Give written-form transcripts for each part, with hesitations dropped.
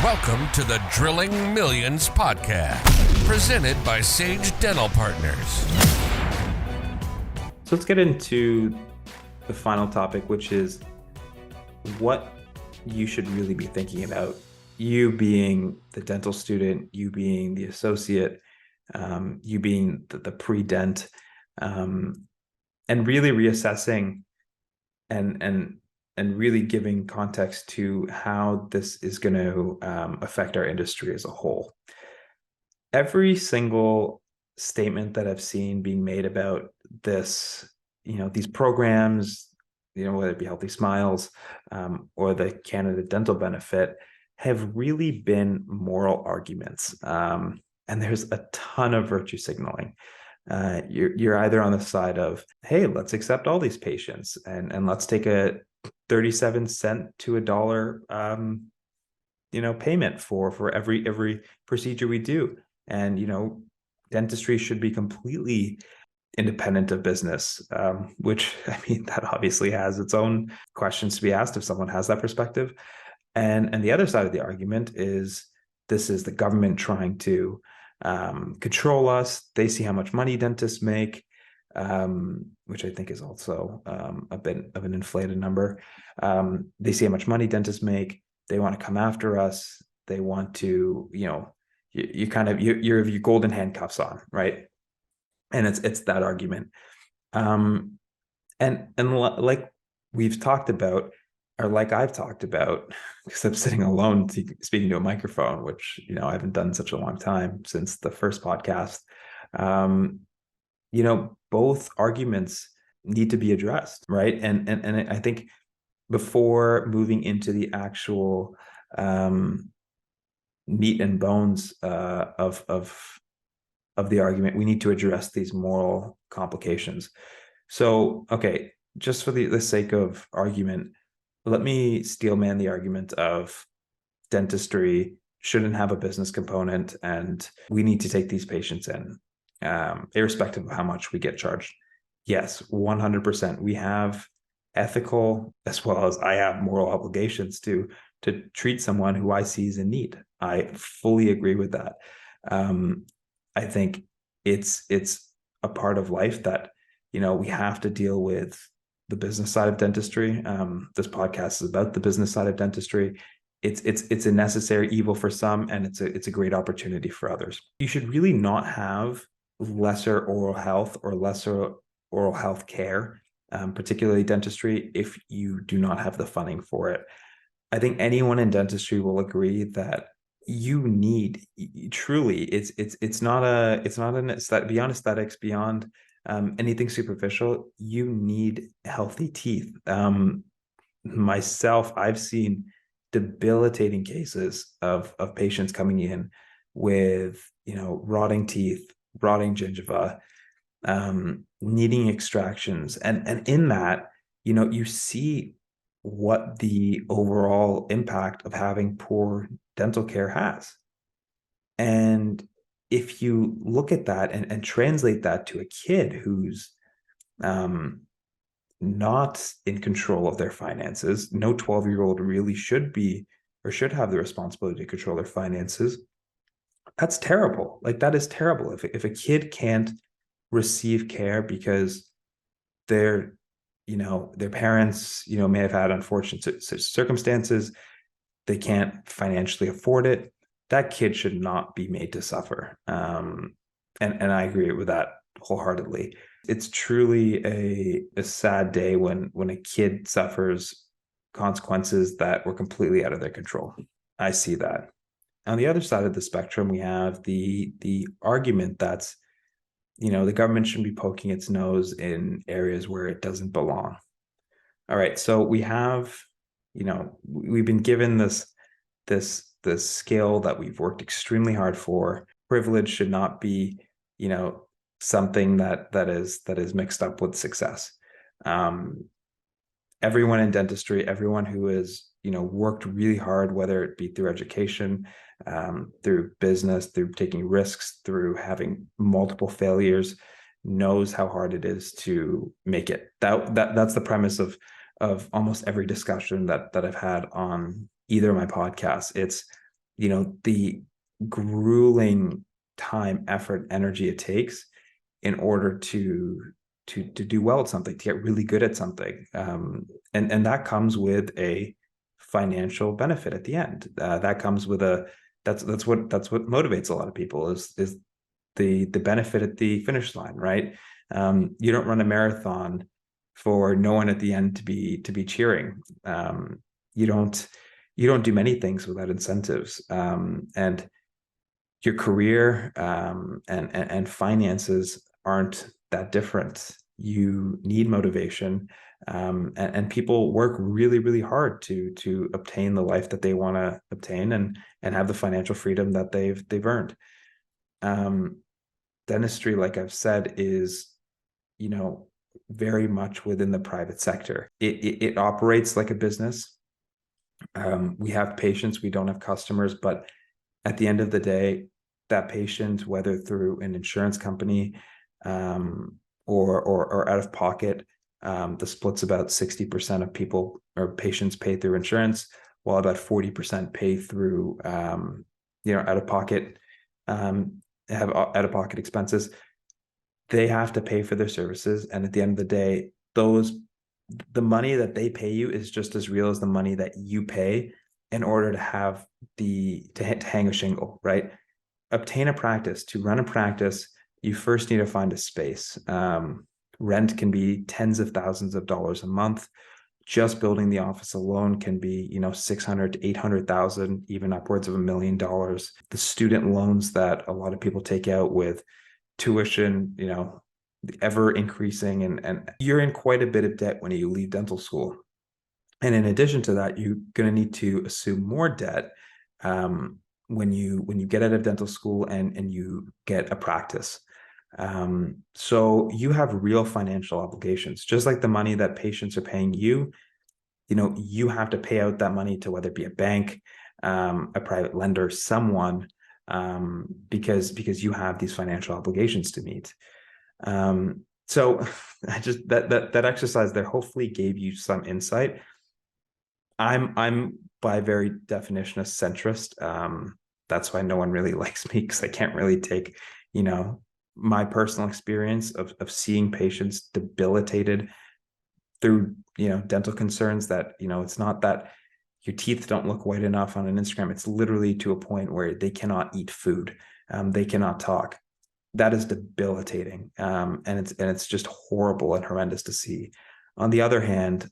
Welcome to the Drilling Millions podcast, presented by Sage Dental Partners. So let's get into the final topic, which is what you should really be thinking about. You being the dental student, you being the associate, you being the pre-dent, and really reassessing and really giving context to how this is going to affect our industry as a whole. Every single statement that I've seen being made about this, these programs, whether it be Healthy Smiles or the Canada Dental Benefit, have really been moral arguments. And there's a ton of virtue signaling. You're either on the side of, hey, let's accept all these patients and let's take a 37 cent to a dollar payment for every procedure we do. And dentistry should be completely independent of business, which, I mean, that obviously has its own questions to be asked if someone has that perspective. And the other side of the argument is this is the government trying to control us. They see how much money dentists make, which I think is also a bit of an inflated number. They see how much money dentists make. They want to come after us. They want to, you kind of, you have your golden handcuffs on, right? And it's that argument. And like we've talked about, or like I've talked about, because I'm sitting alone speaking to a microphone, which, I haven't done in such a long time since the first podcast. Both arguments need to be addressed, right? And I think before moving into the actual meat and bones of the argument, we need to address these moral complications. So, okay, just for the sake of argument, let me steelman the argument of dentistry shouldn't have a business component, and we need to take these patients in, irrespective of how much we get charged. Yes, 100%. We have ethical as well as I have moral obligations to treat someone who I see is in need. I fully agree with that. I think it's a part of life that, we have to deal with the business side of dentistry. This podcast is about the business side of dentistry. It's a necessary evil for some, and it's a great opportunity for others. You should really not have lesser oral health or lesser oral health care, particularly dentistry, if you do not have the funding for it. I think anyone in dentistry will agree that you need, truly, it's not an aesthetic, beyond aesthetics, beyond anything superficial. You need healthy teeth. Myself, I've seen debilitating cases of patients coming in with rotting teeth, rotting gingiva, needing extractions, and in that, you see what the overall impact of having poor dental care has. And if you look at that and translate that to a kid who's not in control of their finances, no 12-year-old really should be or should have the responsibility to control their finances. That's terrible. Like, that is terrible. If a kid can't receive care because their parents, may have had unfortunate circumstances, they can't financially afford it, that kid should not be made to suffer. And I agree with that wholeheartedly. It's truly a sad day when a kid suffers consequences that were completely out of their control. I see that. On the other side of the spectrum, we have the argument that's, the government shouldn't be poking its nose in areas where it doesn't belong. All right, so we have, we've been given this skill that we've worked extremely hard for. Privilege should not be, something that is mixed up with success. Everyone in dentistry, everyone who has, worked really hard, whether it be through education, through business, through taking risks, through having multiple failures, knows how hard it is to make it. That's the premise of almost every discussion that I've had on either of my podcasts. It's the grueling time, effort, energy it takes in order to do well at something, to get really good at something, and that comes with a financial benefit at the end. That comes with that's what motivates a lot of people is the benefit at the finish line, right? You don't run a marathon for no one at the end to be cheering. You don't do many things without incentives, and your career and finances aren't that different. You need motivation, and people work really, really hard to obtain the life that they want to obtain and have the financial freedom that they've earned. Um, Dentistry, like I've said, is very much within the private sector. It operates like a business. We have patients, we don't have customers, but at the end of the day, that patient, whether through an insurance company or out of pocket, the split's about 60% of people or patients pay through insurance, while about 40% pay through out of pocket, have out of pocket expenses. They have to pay for their services, and at the end of the day, the money that they pay you is just as real as the money that you pay in order to have to hang a shingle, right? Obtain a practice. To run a practice, you first need to find a space. Rent can be tens of thousands of dollars a month. Just building the office alone can be, 600 to 800,000, even upwards of $1 million. The student loans that a lot of people take out with tuition, ever increasing, and you're in quite a bit of debt when you leave dental school. And in addition to that, you're going to need to assume more debt when you get out of dental school and you get a practice. So you have real financial obligations, just like the money that patients are paying you. You have to pay out that money to, whether it be a bank, a private lender, someone, because you have these financial obligations to meet. So I just that exercise there hopefully gave you some insight. I'm by very definition a centrist. That's why no one really likes me, because I can't really take, my personal experience of seeing patients debilitated through, dental concerns that, it's not that your teeth don't look white enough on an Instagram. It's literally to a point where they cannot eat food. They cannot talk. That is debilitating. And it's just horrible and horrendous to see. On the other hand,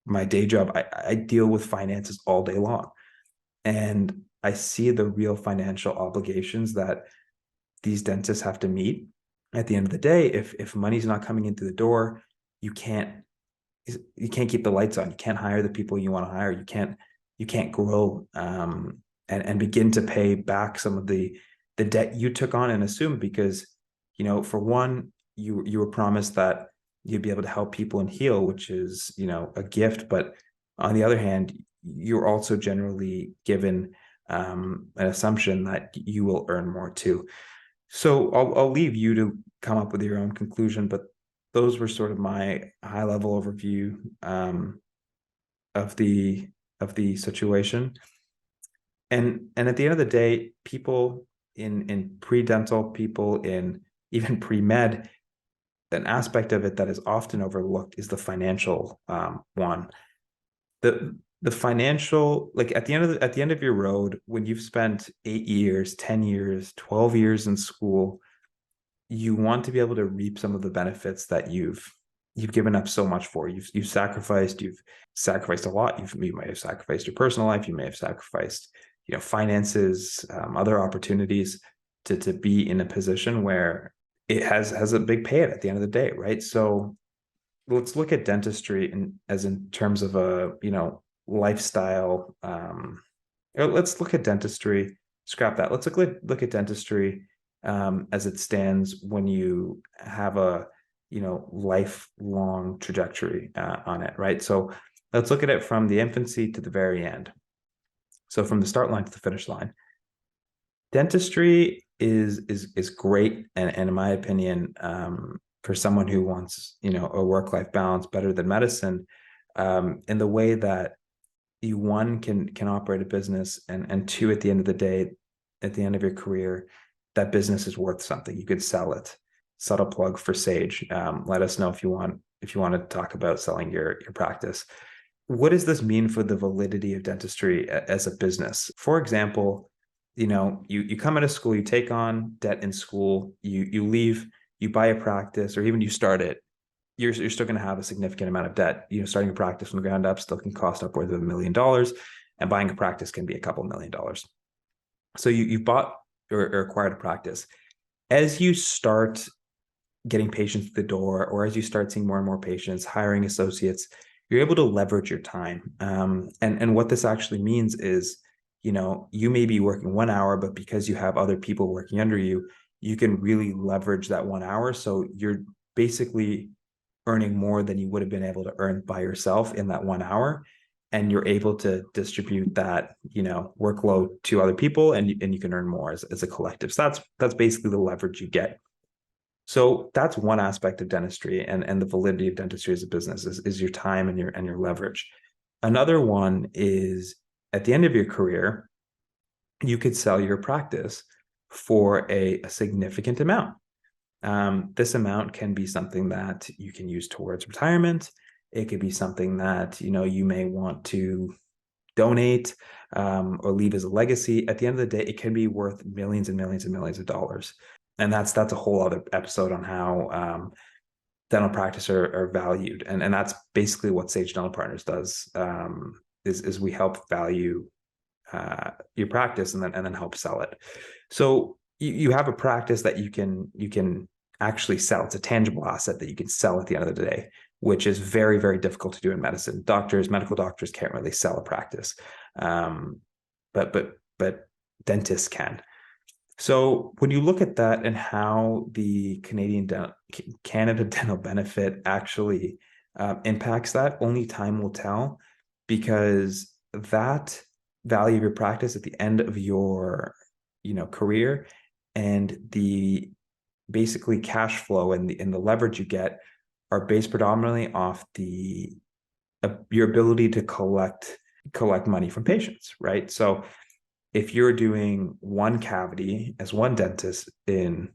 my day job, I deal with finances all day long. And I see the real financial obligations that these dentists have to meet. At the end of the day, if money's not coming into the door, you can't keep the lights on. You can't hire the people you want to hire. You can't grow and begin to pay back some of the debt you took on and assumed, because, for one, you were promised that you'd be able to help people and heal, which is, a gift. But on the other hand, you're also generally given an assumption that you will earn more too. So I'll leave you to come up with your own conclusion, but those were sort of my high level overview of the situation. And at the end of the day, people in pre-dental, people in even pre-med, an aspect of it that is often overlooked is the financial one. The financial, like at the end of your road, when you've spent 8 years, 10 years, 12 years in school, you want to be able to reap some of the benefits that you've given up so much for. You've sacrificed a lot. You might have sacrificed your personal life. You may have sacrificed, finances, other opportunities to be in a position where it has a big payout at the end of the day, right? So let's look at dentistry in terms of a, lifestyle. Let's look at dentistry. Scrap that. Let's look at dentistry as it stands when you have a, lifelong trajectory on it, right? So let's look at it from the infancy to the very end. So from the start line to the finish line. Dentistry is great, and in my opinion, for someone who wants, a work-life balance better than medicine, in the way that, you, one, can operate a business, and two, at the end of the day, at the end of your career, that business is worth something. You could sell it. Subtle plug for Sage. Let us know if you want to talk about selling your practice. What does this mean for the validity of dentistry as a business? For example, you come out of school, you take on debt in school, you leave, you buy a practice, or even you start it, you're still going to have a significant amount of debt. Starting a practice from the ground up still can cost upwards of $1 million, and buying a practice can be a couple $1 million. So you bought or acquired a practice. As you start getting patients to the door, or as you start seeing more and more patients, hiring associates, you're able to leverage your time. And what this actually means is, you may be working 1 hour, but because you have other people working under you, you can really leverage that 1 hour. So you're basically earning more than you would have been able to earn by yourself in that 1 hour. And you're able to distribute that, workload to other people, and you can earn more as a collective. So that's basically the leverage you get. So that's one aspect of dentistry, and the validity of dentistry as a business is your time and your leverage. Another one is, at the end of your career, you could sell your practice for a significant amount. This amount can be something that you can use towards retirement. It could be something that you may want to donate, or leave as a legacy. At the end of the day, it can be worth millions and millions and millions of dollars. And that's a whole other episode on how dental practice are valued. And that's basically what Sage Dental Partners does, is we help value your practice and then help sell it. So you have a practice that you can actually sell. It's a tangible asset that you can sell at the end of the day, which is very, very difficult to do in medicine. Medical doctors can't really sell a practice, but dentists can. So when you look at that and how the Canada Dental Benefit actually impacts that, only time will tell, because that value of your practice at the end of your career, and the basically cash flow and the leverage you get are based predominantly off your ability to collect money from patients, right? So if you're doing one cavity as one dentist in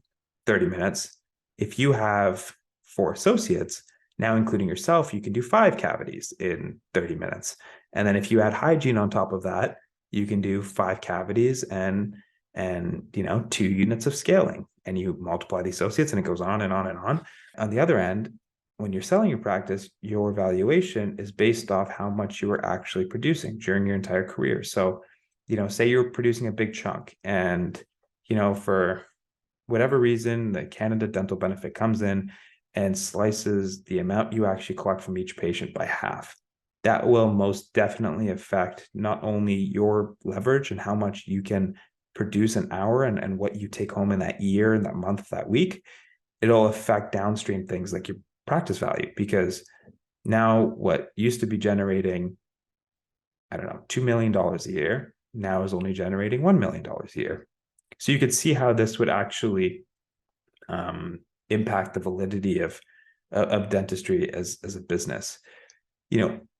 30 minutes, if you have 4 associates, now including yourself, you can do 5 cavities in 30 minutes. And then if you add hygiene on top of that, you can do 5 cavities and 2 units of scaling, and you multiply the associates, and it goes on and on and on. On the other end, when you're selling your practice, your valuation is based off how much you are actually producing during your entire career. So say you're producing a big chunk, and, for whatever reason, the Canada Dental Benefit comes in and slices the amount you actually collect from each patient by half. That will most definitely affect not only your leverage and how much you can produce an hour and what you take home in that year, and that month, that week. It'll affect downstream things like your practice value, because now what used to be generating, I don't know, $2 million a year, now is only generating $1 million a year. So you could see how this would actually impact the validity of dentistry as a business.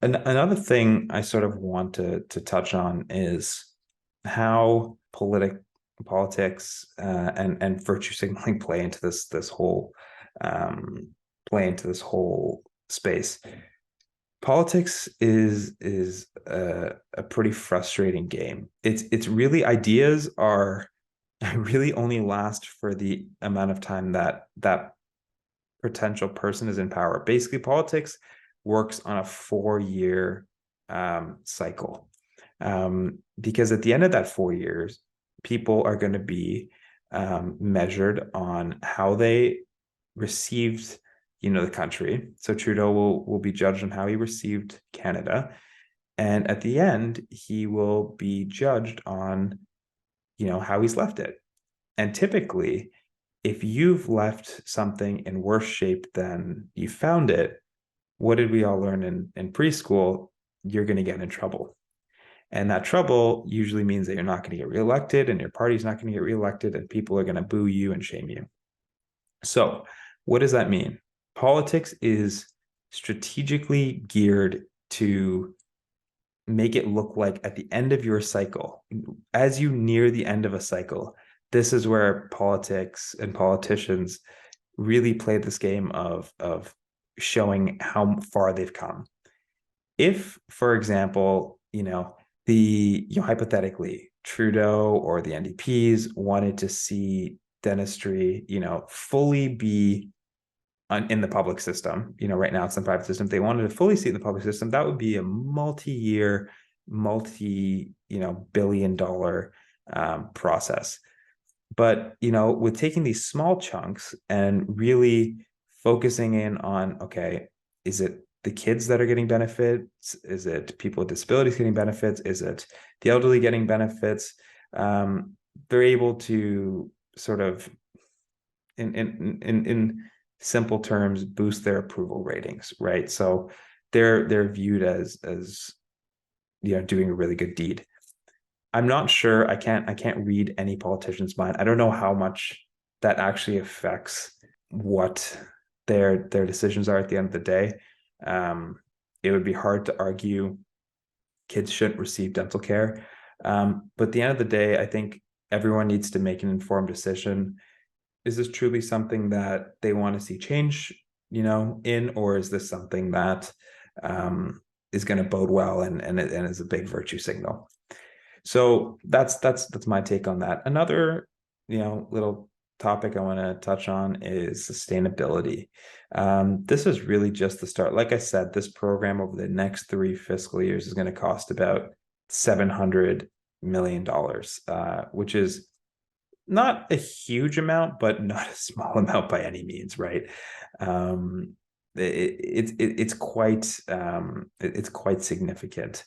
Another thing I sort of want to touch on is how politics and virtue signaling play into this whole space. Politics is a pretty frustrating game. It's really, ideas are really only last for the amount of time that potential person is in power. Basically, politics works on a 4-year cycle, because at the end of that 4 years, people are going to be measured on how they received the country. So Trudeau will be judged on how he received Canada, and at the end he will be judged on how he's left it. And typically, if you've left something in worse shape than you found it, what did we all learn in preschool? You're going to get in trouble. And that trouble usually means that you're not going to get reelected, and your party's not going to get reelected, and people are going to boo you and shame you. So what does that mean? Politics is strategically geared to make it look like at the end of your cycle, as you near the end of a cycle, this is where politics and politicians really play this game of showing how far they've come. If, for example, hypothetically, Trudeau or the NDPs wanted to see dentistry, fully be in the public system, right now it's in the private system. If they wanted to fully see it in the public system, that would be a multi-year, billion-dollar process. But, with taking these small chunks and really focusing in on, okay, is it the kids that are getting benefits? Is it people with disabilities getting benefits? Is it the elderly getting benefits? They're able to sort of, in simple terms, boost their approval ratings, right? So they're viewed as doing a really good deed. I'm not sure. I can't read any politician's mind. I don't know how much that actually affects what their decisions are at the end of the day. It would be hard to argue kids shouldn't receive dental care. But at the end of the day, I think everyone needs to make an informed decision. Is this truly something that they want to see change, in, or is this something that is going to bode well and is a big virtue signal? So that's my take on that. Another, little topic I want to touch on is sustainability. This is really just the start. Like I said, this program over the next 3 fiscal years is going to cost about $700 million, which is not a huge amount, but not a small amount by any means, right? It's quite significant.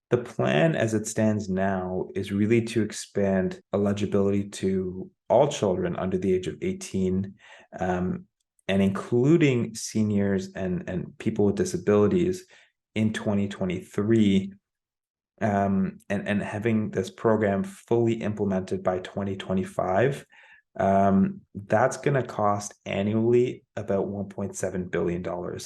The plan as it stands now is really to expand eligibility to all children under the age of 18, and including seniors and people with disabilities in 2023, and having this program fully implemented by 2025. That's going to cost annually about $1.7 billion.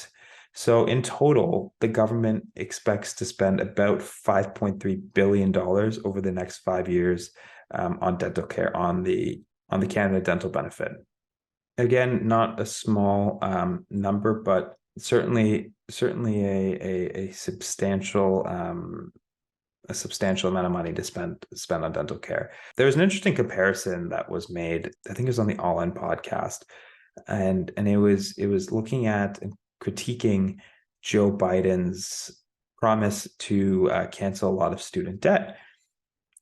So in total, the government expects to spend about $5.3 billion over the next 5 years on dental care, on the Canada Dental Benefit. Again, not a small number, but certainly a substantial amount of money to spend on dental care. There was an interesting comparison that was made. I think it was on the All In podcast, and it was looking at and critiquing Joe Biden's promise to cancel a lot of student debt.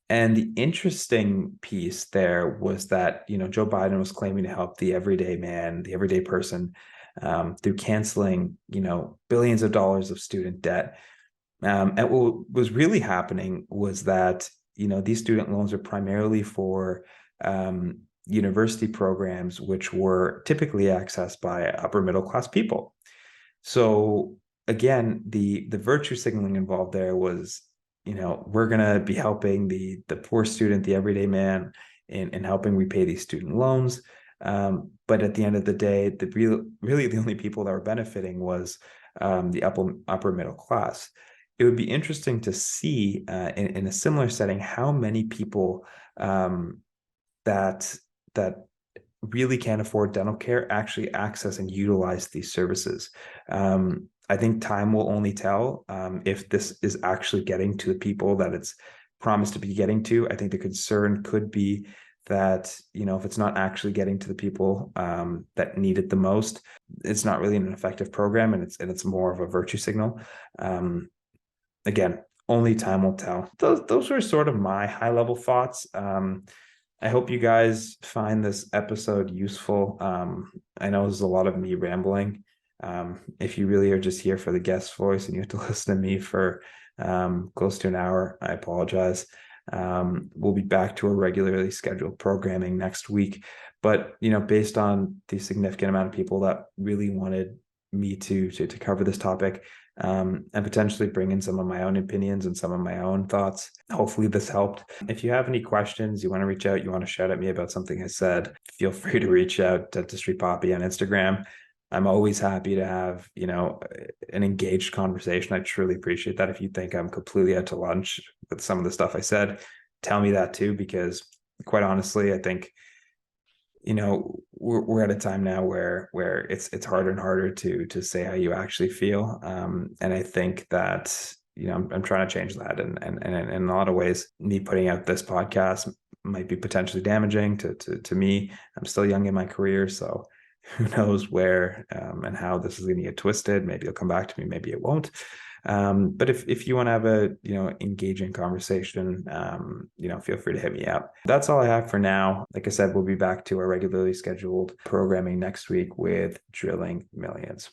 And the interesting piece there was that, Joe Biden was claiming to help the everyday man, the everyday person, through canceling, billions of dollars of student debt. And what was really happening was that, these student loans are primarily for university programs, which were typically accessed by upper middle class people. So again, the virtue signaling involved there was, we're going to be helping the poor student, the everyday man, in helping repay these student loans. But at the end of the day, really the only people that were benefiting was the upper middle class. It would be interesting to see in a similar setting how many people that really can't afford dental care actually access and utilize these services. I think time will only tell if this is actually getting to the people that it's promised to be getting to. I think the concern could be that, if it's not actually getting to the people that need it the most, it's not really an effective program, and it's more of a virtue signal. Again, only time will tell. Those were sort of my high level thoughts. I hope you guys find this episode useful. I know there's a lot of me rambling. If you really are just here for the guest voice and you have to listen to me for close to an hour, I apologize. We'll be back to a regularly scheduled programming next week. But, based on the significant amount of people that really wanted me to cover this topic, and potentially bring in some of my own opinions and some of my own thoughts. Hopefully this helped. If you have any questions, you want to reach out, you want to shout at me about something I said, feel free to reach out, Dentistry Poppy on Instagram. I'm always happy to have, an engaged conversation. I truly appreciate that. If you think I'm completely out to lunch with some of the stuff I said, tell me that too, because quite honestly, I think, we're at a time now where it's harder and harder to say how you actually feel. And I think that, I'm trying to change that. And in a lot of ways, me putting out this podcast might be potentially damaging to me. I'm still young in my career, so who knows where and how this is going to get twisted. Maybe it'll come back to me, maybe it won't. But if you want to have a engaging conversation, feel free to hit me up. That's all I have for now. Like I said, we'll be back to our regularly scheduled programming next week with Drilling Millions.